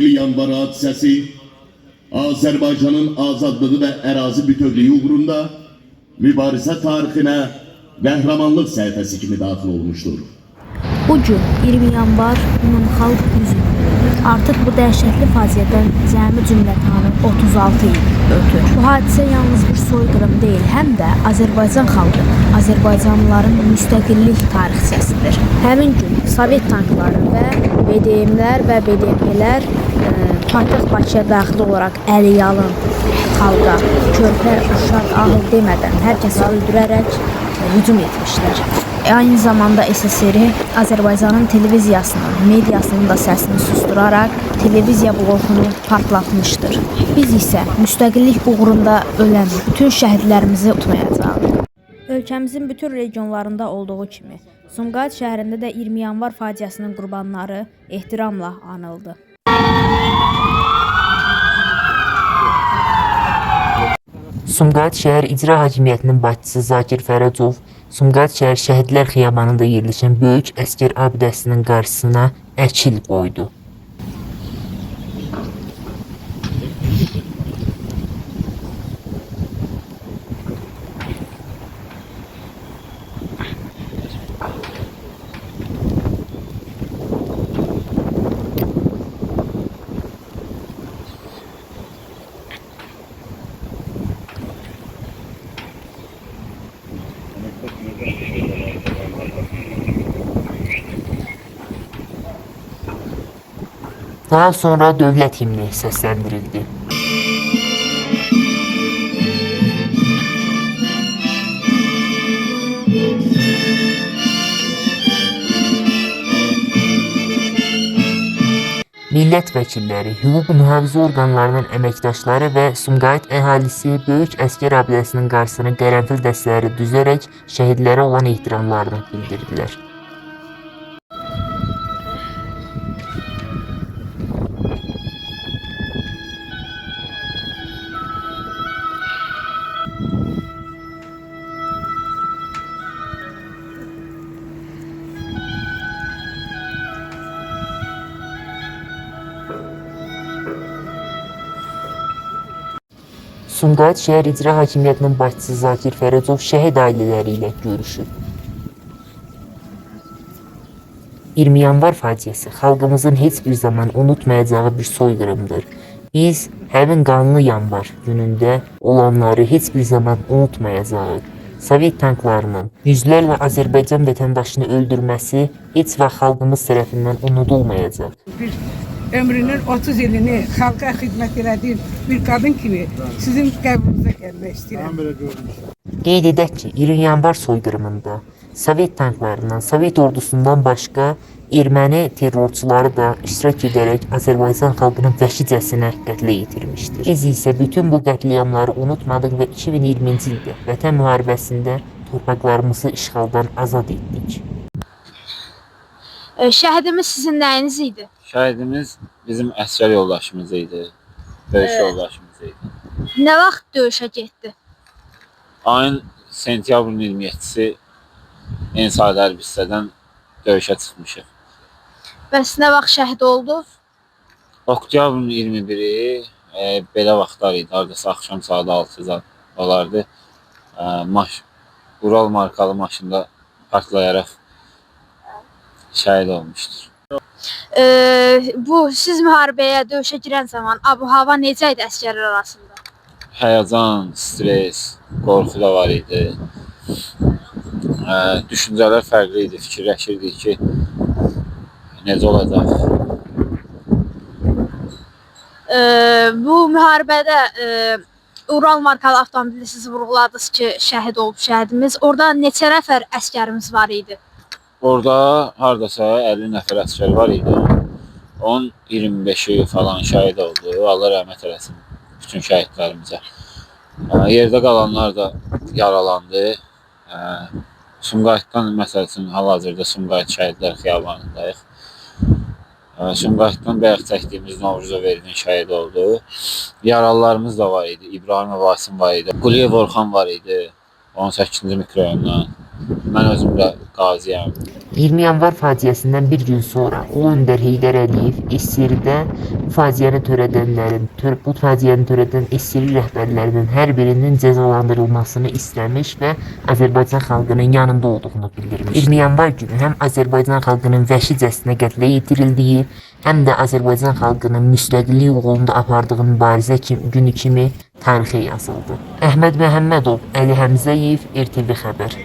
Yanvar hadisəsi Azərbaycanın azadlığı və ərazi bütövlüyü uğrunda mübarizə tarixinə qəhrəmanlıq səhifəsi kimi daxil olmuşdur. Bu gün 20 yanvar ümumi xalq üzrə artıq bu dəhşətli faciədən cəmi cümlətanı 36 il ötür. Bu hadisə yalnız bir soyqırım deyil, həm də Azərbaycan xalqı, Azərbaycanlıların müstəqillik tarixçəsidir. Həmin gün Sovet tankları və BDM-lər və BDP-lər paytaxt Bakıya daxil olaraq əliyalın xalqa, körpə, uşaq, ahıl demədən hər kəsi öldürərək hücum etmişlər. Aynı zamanda SSR Azərbaycanın televiziyasının, mediasının da səsini susturaraq televiziya blokunu partlatmışdır. Biz isə müstəqillik uğrunda ölən bütün şəhidlərimizi unutmayacağıq. Ölkəmizin bütün regionlarında olduğu kimi, Sumqayıt şəhərində də 20 yanvar faciəsinin qurbanları ehtiramla anıldı. Sumqayıt şəhər İcra Hakimiyyətinin başçısı Zakir Fərəcov, Sumqayıt şəhər Şəhidlər Xiyabanında yerləşən böyük əskər abidəsinin qarşısına əkil qoydu. Daha sonra dövlət himni səsləndirildi. Millət vəkilləri, hüquq mühafizə orqanlarının əməkdaşları və Sumqayıt əhalisi böyük əskər abidəsinin qarşısına qərənfil dəstələri düzərək şəhidlərə olan ehtiramlarını bildirdilər. Sumqayıt şəhər İcra Hakimiyyətinin başçısı Zakir Fərəcov şəhid ailələri ilə görüşüb. 20 yanvar faciəsi xalqımızın heç bir zaman unutmayacağı bir soyqırımdır. Biz həmin qanlı yanvar günündə olanları heç bir zaman unutmayacağıq. Sovet tanklarının yüzlərlə Azərbaycan vətəndaşını öldürməsi heç vaxt xalqımız tərəfindən unudulmayacaq. Ömrünün 30 ilini xalqa xidmət elədiyin bir qadın kimi sizin qəbrinizə gəlmək istəyirəm. Qeyd edək ki, 20 yanvar soyqırımında Sovet tanklarından, Sovet ordusundan başqa erməni terrorçuları da iştirak edərək Azərbaycan xalqının vəhşicəsinə qətlə yetirmişdir. Biz isə bütün bu qətliamları unutmadıq və 2020-ci ildə Vətən müharibəsində torpaqlarımızı işğaldan azad etdik. Şəhidimiz sizin nəyiniz idi? Şəhidimiz bizim əsgər yoldaşımız idi, döyüş yoldaşımız idi. Nə vaxt döyüşə getdi? Ayın sentyabrın 27-si Ensaylı hərbi hissədən döyüşə çıxmışıq. Bəs nə vaxt şəhid oldu? Oktyabrın 21-i belə vaxtlar idi, hardasa axşam saat 6 olardı. Ural markalı maşında partlayaraq şəhid olmuşdur. Bu siz müharibəyə, döyüşə girən zaman abu-hava necə idi əsgərlər arasında? Həyəcan, stres, qorxu da var idi. Düşüncələr fərqli idi, fikirləşirdik ki, necə olacaq? Bu müharibədə Ural markalı avtomobili siz vurğuladınız ki, şəhid olub şəhidimiz. Orada neçə nəfər əsgərimiz var idi? Orada hardasa 50 nəfər əsgər var idi. 10-25-i falan şəhid oldu. Allah rəhmət eləsin bütün şəhidlərimizə. Yerdə qalanlar da yaralandı. Sumqayıtdan məsəl üçün hal-hazırda Sumqayıt Şəhidlər Xiyabanındayıq. Sumqayıtdan bayaq çəkdiyimiz Novruzov Eldin şəhid oldu. Yaralılarımız da var idi. İbrahim Vasim var idi. Quliyev Orxan var idi. 18-ci mikrorayondan. Mən özüm də qaziyəm. 20 yanvar faciəsindən bir gün sonra Ulu Öndər Heydər Əliyev SSR-də bu faciəni törədən SSR rəhbərlərinin hər birinin cəzalandırılmasını istəmiş və Azərbaycan xalqının yanında olduğunu bildirmiş. 20 yanvar günü həm Azərbaycan xalqının vəhşicəsinə qətlə yetirildiyi, həm də Azərbaycan xalqının müstəqillik uğrunda apardığı mübarizə günü kimi tarixə yazıldı. Əhməd Məhəmmədov, Əli Həmzəyev, RTV xəbər.